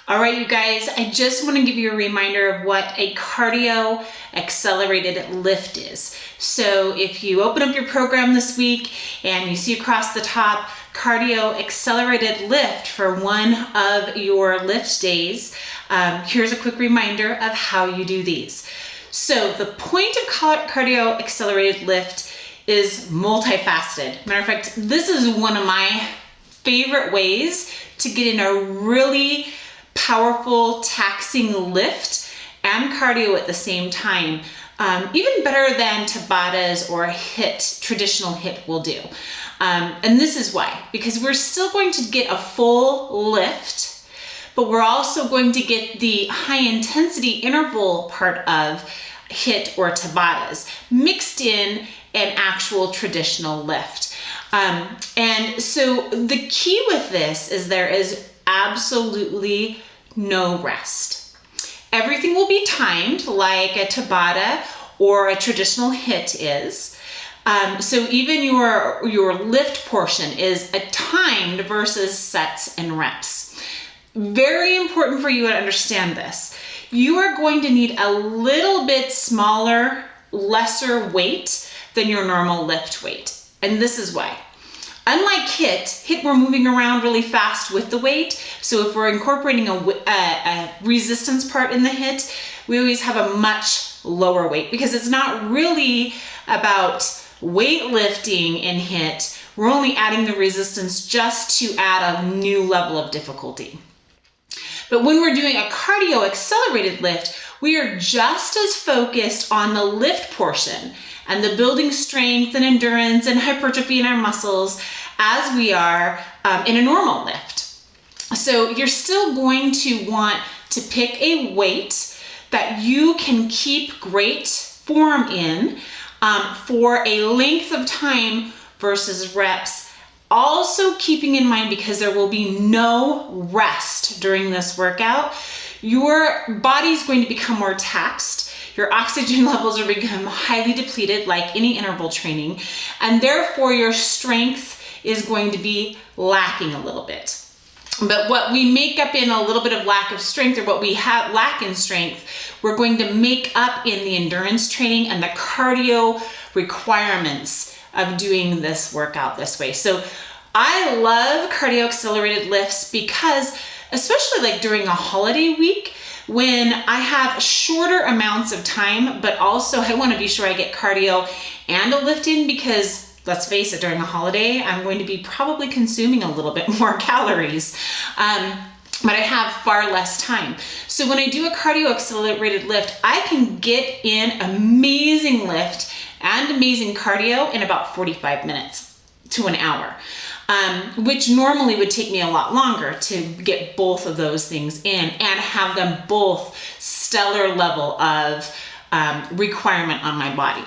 All right, you guys, I just want to give you a reminder of what a cardio accelerated lift is. So if you open up your program this week and you see across the top cardio accelerated lift for one of your lift days, here's a quick reminder of how you do these. So the point of cardio accelerated lift is multifaceted. Matter of fact, this is one of my favorite ways to get in a really powerful, taxing lift and cardio at the same time. Even better than Tabatas or HIIT, traditional HIIT will do. And this is why, because we're still going to get a full lift, but we're also going to get the high intensity interval part of HIIT or Tabatas mixed in an actual traditional lift. And so the key with this is there is absolutely no rest. Everything will be timed like a Tabata or a traditional HIIT is. So even your lift portion is a timed versus sets and reps. Very important for you to understand this. You are going to need a little bit smaller, lesser weight than your normal lift weight. And this is why. Unlike HIIT, we're moving around really fast with the weight. So if we're incorporating a resistance part in the HIIT, we always have a much lower weight because it's not really about weightlifting in HIIT. We're only adding the resistance just to add a new level of difficulty. But when we're doing a cardio accelerated lift, we are just as focused on the lift portion and the building strength and endurance and hypertrophy in our muscles as we are in a normal lift. So you're still going to want to pick a weight that you can keep great form in for a length of time versus reps. Also keeping in mind, because there will be no rest during this workout, your body's going to become more taxed. Your oxygen levels are become highly depleted like any interval training, and therefore your strength is going to be lacking a little bit. But what we make up in a little bit of lack of strength, or what we lack in strength, we're going to make up in the endurance training and the cardio requirements of doing this workout this way. So I love cardio accelerated lifts because, especially like during a holiday week, when I have shorter amounts of time, but also I want to be sure I get cardio and a lift in, because let's face it, during a holiday, I'm going to be probably consuming a little bit more calories, but I have far less time. So when I do a cardio accelerated lift, I can get in amazing lift and amazing cardio in about 45 minutes to an hour. Which normally would take me a lot longer to get both of those things in and have them both stellar level of requirement on my body.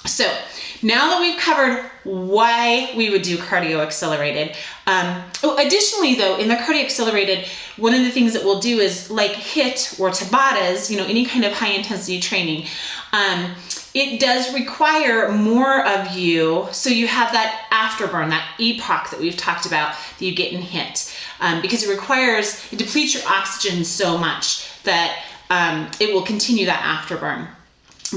So now that we've covered why we would do cardio accelerated, additionally though, in the cardio accelerated, one of the things that we'll do is like HIIT or Tabatas, any kind of high intensity training, it does require more of you. So you have that afterburn, that EPOC that we've talked about that you get in HIIT, because it depletes your oxygen so much that it will continue that afterburn.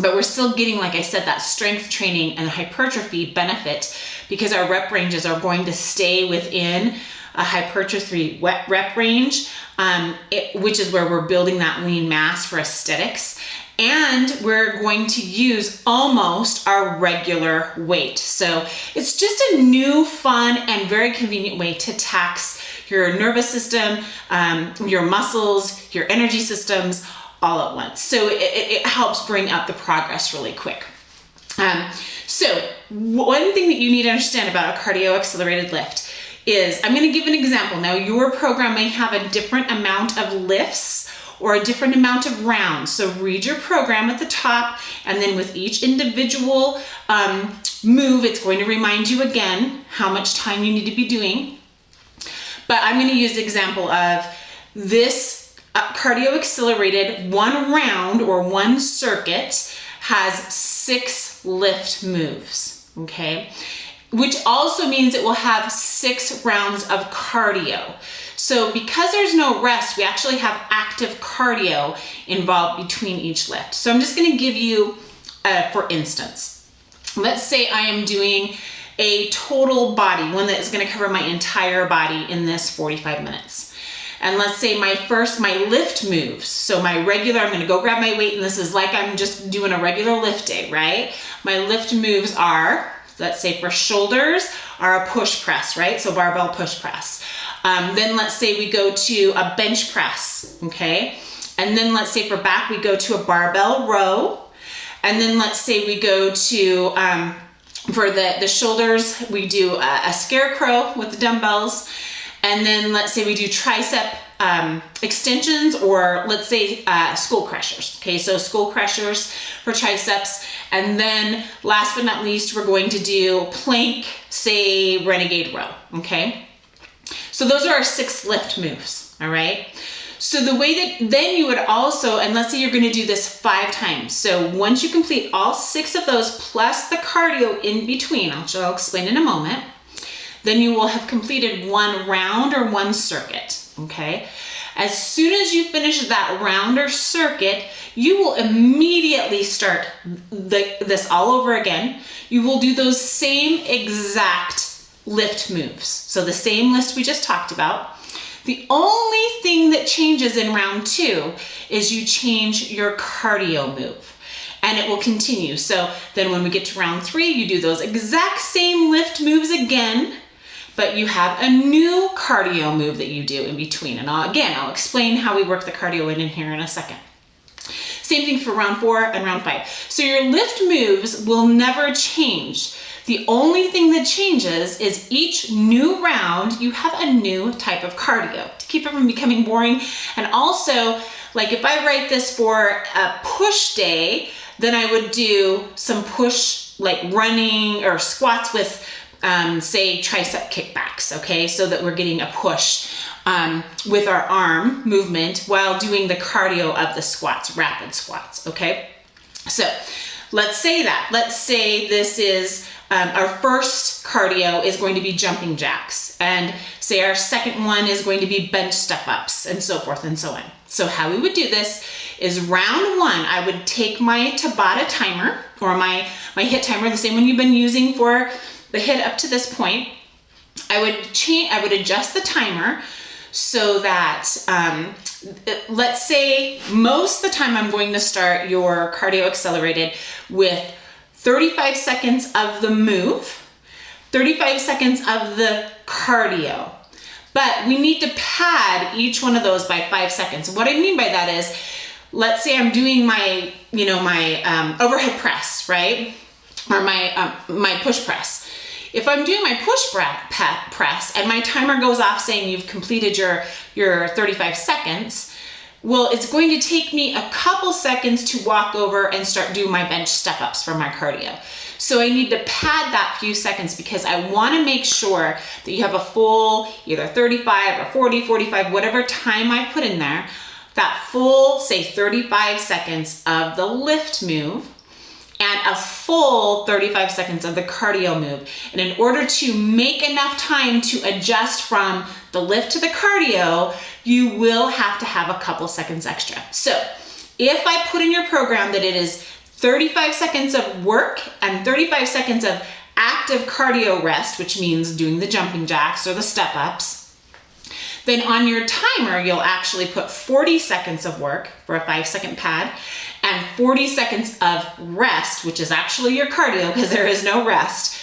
But we're still getting, like I said, that strength training and hypertrophy benefit, because our rep ranges are going to stay within a hypertrophy rep range, which is where we're building that lean mass for aesthetics. And we're going to use almost our regular weight. So it's just a new, fun, and very convenient way to tax your nervous system, your muscles, your energy systems, all at once. So it helps bring up the progress really quick. So one thing that you need to understand about a cardio accelerated lift is, I'm going to give an example. Now, your program may have a different amount of lifts or a different amount of rounds. So read your program at the top, and then with each individual move, it's going to remind you again how much time you need to be doing. But I'm going to use the example of this cardio accelerated one round or one circuit has 6 lift moves, okay? Which also means it will have 6 rounds of cardio. So because there's no rest, we actually have active cardio involved between each lift. So I'm just gonna give you, for instance, let's say I am doing a total body, one that is gonna cover my entire body in this 45 minutes. And let's say my lift moves. So my regular, I'm gonna go grab my weight, and this is like I'm just doing a regular lift day, right? My lift moves are, let's say for shoulders, are a push press, right? So barbell push press. Then let's say we go to a bench press, okay? And then let's say for back, we go to a barbell row. And then let's say we go to, for the shoulders, we do a scarecrow with the dumbbells. And then let's say we do tricep extensions, or let's say skull crushers. Okay, so skull crushers for triceps. And then last but not least, we're going to do plank, say renegade row, okay? So those are our 6 lift moves, all right? So the way that then you would also, and let's say you're gonna do this 5 times. So once you complete all 6 of those plus the cardio in between, I'll explain in a moment, then you will have completed 1 round or 1 circuit, okay? As soon as you finish that round or circuit, you will immediately start this all over again. You will do those same exact lift moves. So the same list we just talked about. The only thing that changes in round 2 is you change your cardio move, and it will continue. So then when we get to round 3, you do those exact same lift moves again, but you have a new cardio move that you do in between. And I'll explain how we work the cardio in here in a second. Same thing for round 4 and round 5. So your lift moves will never change. The only thing that changes is each new round, you have a new type of cardio to keep it from becoming boring. And also, like if I write this for a push day, then I would do some push, like running or squats with say tricep kickbacks, okay? So that we're getting a push with our arm movement while doing the cardio of the squats, rapid squats, okay? So let's say this is our first cardio is going to be jumping jacks, and say our second one is going to be bench step-ups, and so forth and so on. So how we would do this is round 1, I would take my Tabata timer, or my HIIT timer, the same one you've been using for the HIIT up to this point. I would adjust the timer so that, let's say most of the time I'm going to start your cardio accelerated with 35 seconds of the move, 35 seconds of the cardio. But we need to pad each one of those by 5 seconds. What I mean by that is, let's say I'm doing my, overhead press, right? Or my push press. If I'm doing my push press and my timer goes off saying you've completed your 35 seconds, well, it's going to take me a couple seconds to walk over and start doing my bench step-ups for my cardio. So I need to pad that few seconds because I want to make sure that you have a full either 35 or 40, 45, whatever time I put in there, that full, say 35 seconds of the lift move and a full 35 seconds of the cardio move. And in order to make enough time to adjust from the lift to the cardio, you will have to have a couple seconds extra. So if I put in your program that it is 35 seconds of work and 35 seconds of active cardio rest, which means doing the jumping jacks or the step-ups, then on your timer, you'll actually put 40 seconds of work for a 5-second pad and 40 seconds of rest, which is actually your cardio because there is no rest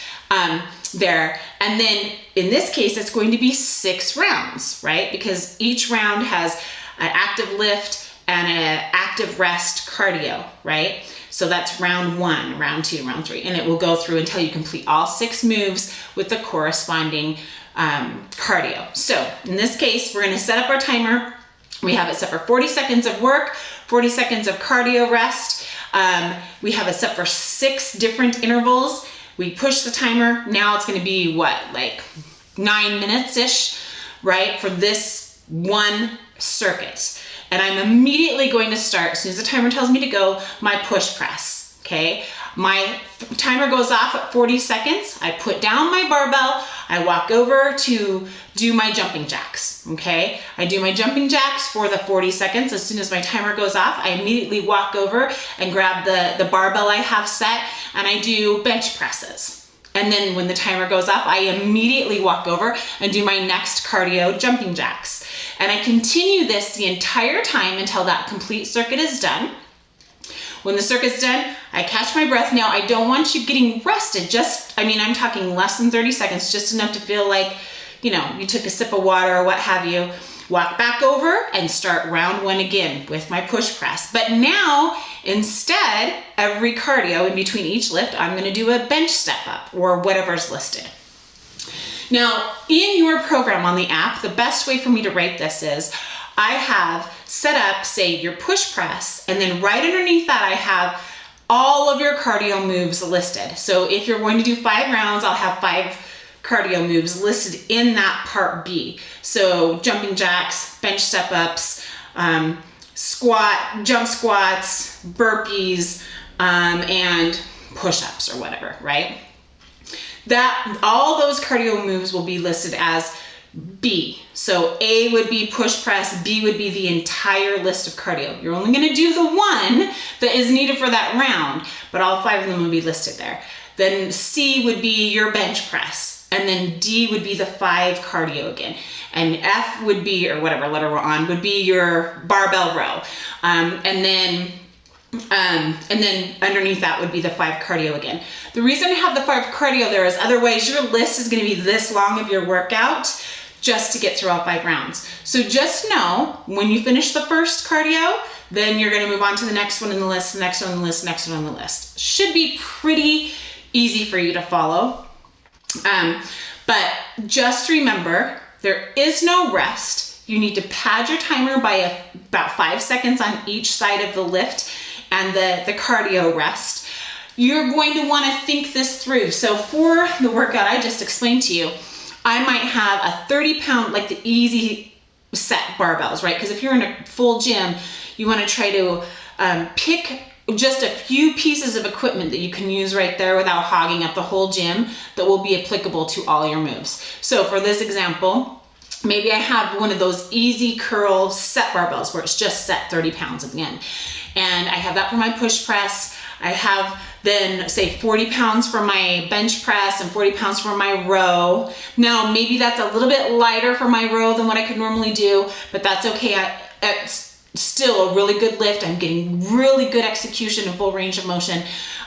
there. And then in this case, it's going to be 6 rounds, right? Because each round has an active lift and an active rest cardio, right? So that's round 1, round 2, round 3, and it will go through until you complete all 6 moves with the corresponding cardio. So in this case, we're gonna set up our timer. We have it set for 40 seconds of work, 40 seconds of cardio rest. We have it set for 6 different intervals. We push the timer. Now it's gonna be what, like 9 minutes-ish, right? For this one circuit. And I'm immediately going to start, as soon as the timer tells me to go, my push press. okay? My timer goes off at 40 seconds. I put down my barbell. I walk over to do my jumping jacks, okay? I do my jumping jacks for the 40 seconds. As soon as my timer goes off, I immediately walk over and grab the barbell I have set, and I do bench presses. And then when the timer goes off, I immediately walk over and do my next cardio jumping jacks. And I continue this the entire time until that complete circuit is done. When the circuit's done, I catch my breath. Now, I don't want you getting rested. I'm talking less than 30 seconds, just enough to feel like, you took a sip of water or what have you. Walk back over and start round one again with my push press. But now, instead, every cardio in between each lift, I'm gonna do a bench step up or whatever's listed. Now, in your program on the app, the best way for me to write this is, I have set up, say, your push press, and then right underneath that, I have all of your cardio moves listed. So if you're going to do 5 rounds, I'll have 5 cardio moves listed in that part B. So jumping jacks, bench step ups, jump squats, burpees, and push-ups or whatever, right? All those cardio moves will be listed as B. So A would be push press, B would be the entire list of cardio. You're only gonna do the one that is needed for that round, but all 5 of them will be listed there. Then C would be your bench press, and then D would be the 5 cardio again. And F would be, or whatever letter we're on, would be your barbell row. And then underneath that would be the 5 cardio again. The reason I have the 5 cardio there is otherwise your list is gonna be this long of your workout just to get through all 5 rounds. So just know when you finish the first cardio, then you're gonna move on to the next one in the list, the next one on the list, next one on the list. Should be pretty easy for you to follow. But just remember, there is no rest. You need to pad your timer by about 5 seconds on each side of the lift and the cardio rest. You're going to want to think this through. So for the workout I just explained to you, I might have a 30-pound, like the easy set barbells, right? Because if you're in a full gym, you want to try to pick just a few pieces of equipment that you can use right there without hogging up the whole gym that will be applicable to all your moves. So for this example, maybe I have one of those easy curl set barbells where it's just set 30 pounds again. And I have that for my push press. I have then say 40 pounds for my bench press and 40 pounds for my row. Now, maybe that's a little bit lighter for my row than what I could normally do, but that's okay. It's still a really good lift. I'm getting really good execution and full range of motion.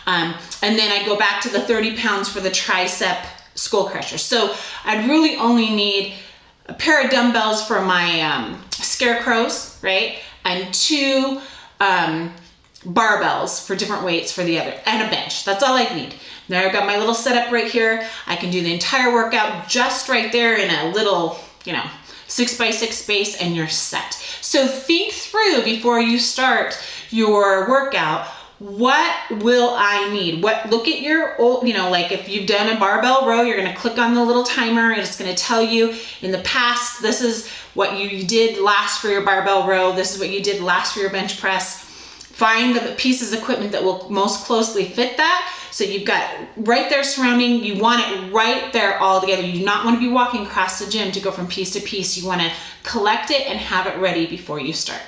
And then I go back to the 30 pounds for the tricep skull crusher. So I'd really only need a pair of dumbbells for my scarecrows, right? And 2 barbells for different weights for the other, and a bench. That's all I need. Now I've got my little setup right here. I can do the entire workout just right there in a little, 6x6 space, and you're set. So think through before you start your workout, what will I need? Look at your old, like if you've done a barbell row, you're gonna click on the little timer and it's gonna tell you in the past, this is what you did last for your barbell row, this is what you did last for your bench press. Find the pieces of equipment that will most closely fit that. So you've got right there surrounding, you want it right there all together. You do not want to be walking across the gym to go from piece to piece. You want to collect it and have it ready before you start.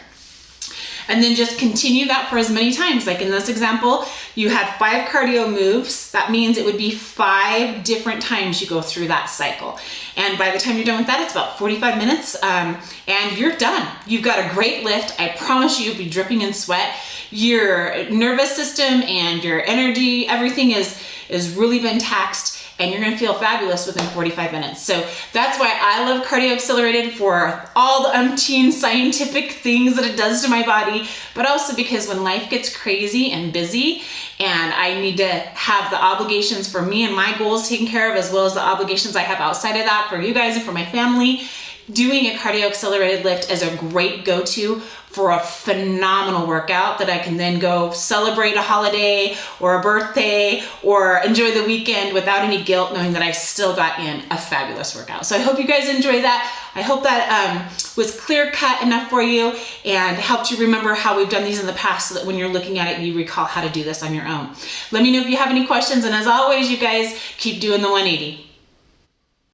And then just continue that for as many times. Like in this example, you had 5 cardio moves. That means it would be 5 different times you go through that cycle. And by the time you're done with that, it's about 45 minutes and you're done. You've got a great lift. I promise you'll be dripping in sweat. Your nervous system and your energy, everything is really been taxed, and you're gonna feel fabulous within 45 minutes. So that's why I love Cardio Accelerated, for all the umpteen scientific things that it does to my body, but also because when life gets crazy and busy and I need to have the obligations for me and my goals taken care of, as well as the obligations I have outside of that for you guys and for my family, doing a cardio accelerated lift as a great go-to for a phenomenal workout that I can then go celebrate a holiday or a birthday or enjoy the weekend without any guilt, knowing that I still got in a fabulous workout. So I hope you guys enjoy that. I hope that was clear cut enough for you and helped you remember how we've done these in the past, so that when you're looking at it, you recall how to do this on your own. Let me know if you have any questions, and as always, you guys keep doing the 180.